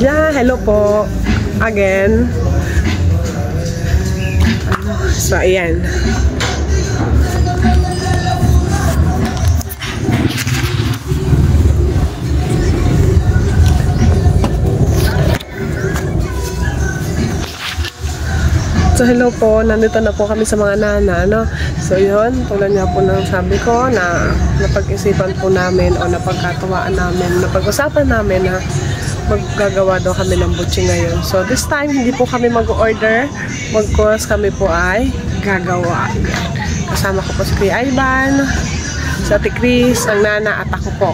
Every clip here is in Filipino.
Yeah, hello po. Again. So, ayan. So, hello po. Nandito na po kami sa mga nana, no? So, yun. Tulad nga po ng sabi ko na napag-isipan po namin o napagkatuwaan namin, napag-usapan namin na maggagawa daw kami ng butchi ngayon. So, this time, hindi po kami mag-order. Mag-course kami po ay gagawa. Kasama ko po si Kuya Ivan, si Ate Chris, ang nana at ako po.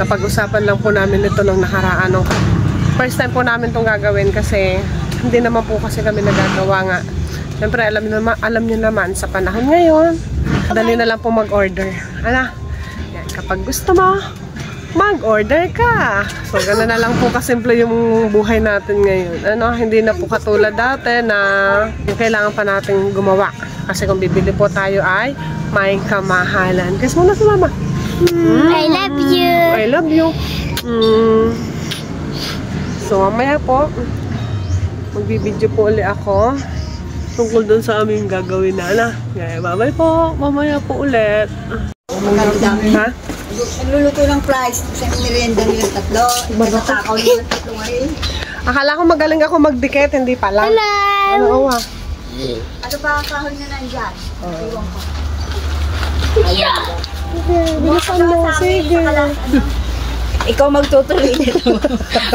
Napag-usapan lang po namin ito nung nakaraan. First time po namin itong gagawin kasi hindi naman po kasi kami nagagawa nga. Siyempre, alam niyo naman sa panahon ngayon, dali na lang po mag-order. Ano? Yan, kapag gusto mo, mag-order ka. So, gano'n na lang po kasimple yung buhay natin ngayon. Ano, hindi na po katulad dati na yung kailangan pa natin gumawa. Kasi kung bibili po tayo ay may kamahalan. Kiss muna si mama. I love you. I love you. So, mamaya po, magbibideo po ulit ako tungkol dun sa aming gagawin na. Yeah, bye-bye po. Mamaya po ulit. Ha? Nagluluto ng fries sa merienda nilang tatlo. Nagtatakaw nilang tatlo ngayon. Akala ko magaling ako magdikit, hindi pala. Hello! Ano, Ano pa ang kahon na nandyan? Iwan ko. Bilisan mo. Sige. Ikaw magtutuloy nito.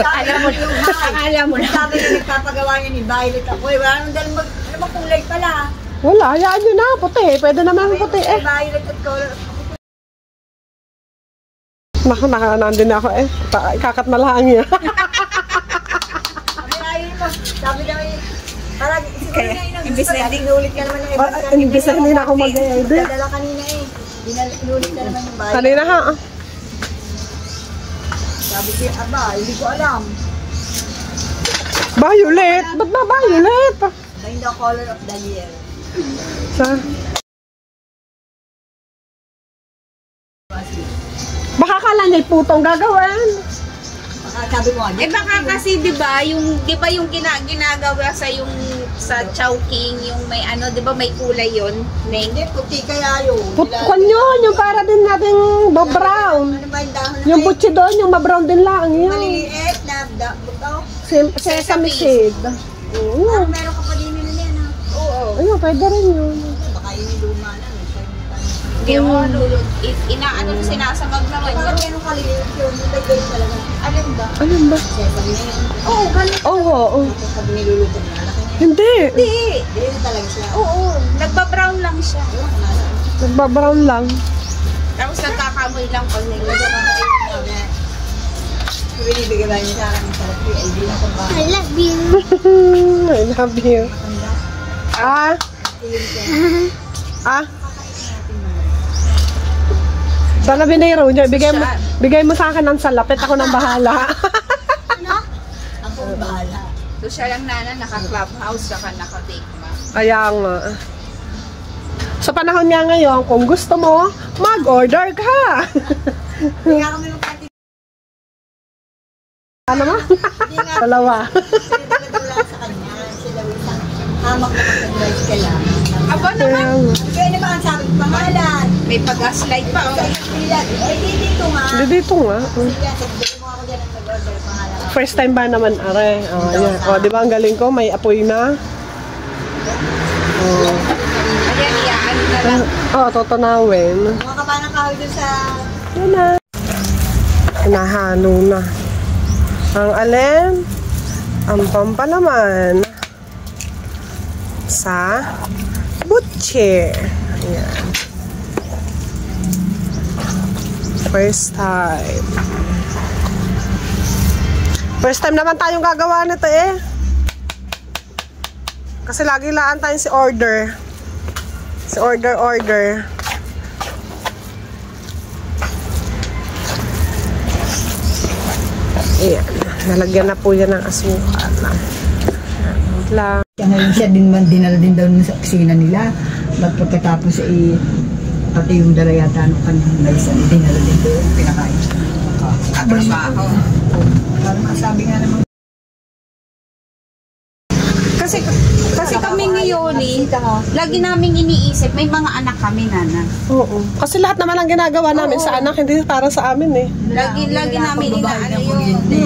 Alam mo na. Sabi na nagpapagawa niya ni Violet ako. Wala nang dahil magkulay pala. Wala, hayaan nyo na. Puti. Pwede naman puti eh. Violet at color. Naku, nandun na ako eh. Kakat na lang niya. Sabi ayaw mo. Sabi na may parang imbis na inulit ka naman yung ibang Imbis na hindi na ako mag-edit. Dadala kanina eh. Inulit ka naman yung Violet. Kanina ha. Sabi ko, aba, hindi ko alam. Violet? Ba't ba Violet? In the color of the year. Sa? Baka kala niya putong gagawin. Sabi mo, baka kasi 'di ba yung ginagawa sa yung sa Chowking yung may ano 'di ba may kulay yon, Neng? hindi puti kaya yun. Kung yun, yung para din natin brown. Ano ba yung dahon na Yung butchi doon, yung ma-brown din lang yun. maliliit na buto? Sesame seed. Oo. Meron ka pa din nila yan ha? Oo. Ayun, pwede rin yun. Baka yun yung luma na. Hindi mo lulod. Inaano sinasamag naman Baka yun. meron kaliliit yun. Yung bagay talaga. Alin ba? Alin ba? Sesame na yun. Oo, galing. Oo. Pag niluluto na, laki na yun. Hindi. Hindi. Hindi talaga siya. Oo. Nagbabrown lang siya. Nagbabrown lang. Tapos nagkakamoy lang pag niluluto. Binibigay ba niya sa akin ng sarap yun? Ay, di na kung ba. I love you. I love you. Ah? Ah? Sana biniro niya. Bigay mo sa akin ng salapit. Ako nang bahala. Ako ang bahala. So siya lang nana, naka-clubhouse, saka naka-take ma. Kaya nga. Sa panahon nga ngayon, kung gusto mo, mag-order ka. Hindi nga kami magkati. Ano ma? Hindi nga. Dalawa. Sinadala sa kanya. Sila isang hamak na pag-advise ka lang. Aba naman, Kaya naman ang sabi ko, pangalan. may pag-gaslight pa. Oh. Ay, dito nga. Dito nga. Sige, sabihin mo ako dyan ang nag-order pangalan. First time ba naman, are? Oh, yan. Oh, di ba ang galing ko? May apoy na. Oh. Ayan, iyaan na lang. Oh, tutunawin. Mga kabanang kahoy dun sa... Yan na. Nahalo na. Ang alin? Ang pampalaman sa butchi. Ayan. First time. First time naman tayong gagawa nito eh. Kasi lagi laan tayong si order. Si order. Ayan. Nalagyan na po yan ng asukal. Lang. Ngayon siya din man dinala din daw sa opisina nila. Pagkatapos pati yung dala yata ng kanyang laysan, dinala din doon, pinakain siya. Trabaho. Para masabi nga naman Kasi kami ni Yoli, lagi naming iniisip, may mga anak kami, Nana. Oo. Kasi lahat naman ang ginagawa namin sa anak, hindi para sa amin eh. Lagi namin inaano yun. Kuryente.